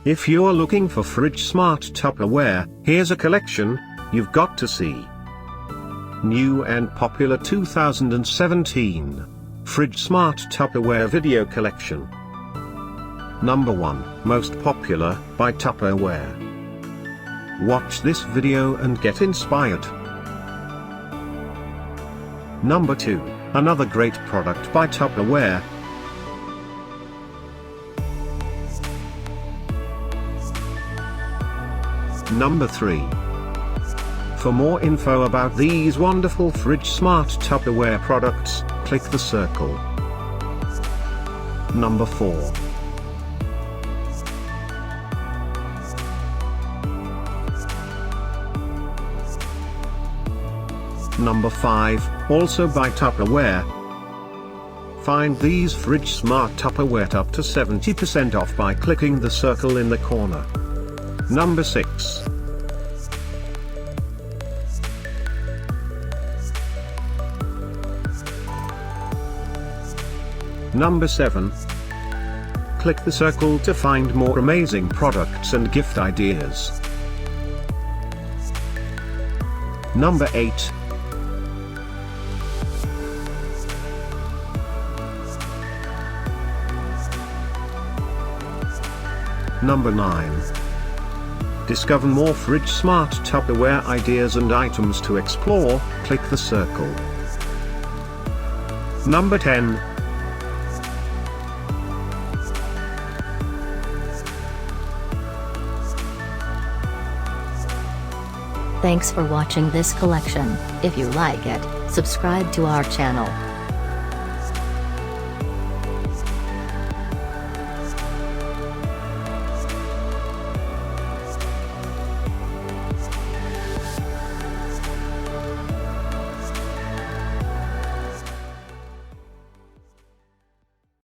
If you're looking for Fridgesmart Tupperware, here's a collection you've got to see. New and popular 2017 Fridgesmart Tupperware Video Collection. Number 1, Most Popular, by Tupperware. Watch this video and get inspired. Number 2, another great product by Tupperware. Number 3. For more info about these wonderful Fridgesmart Tupperware products, click the circle. Number 4. Number 5, also by Tupperware. Find these Fridgesmart Tupperware up to 70% off by clicking the circle in the corner. Number 6. Number 7. Click the circle to find more amazing products and gift ideas. Number 8. Number 9. Discover more Fridgesmart Tupperware ideas and items to explore, click the circle. Number 10. Thanks for watching this collection. If you like it, subscribe to our channel.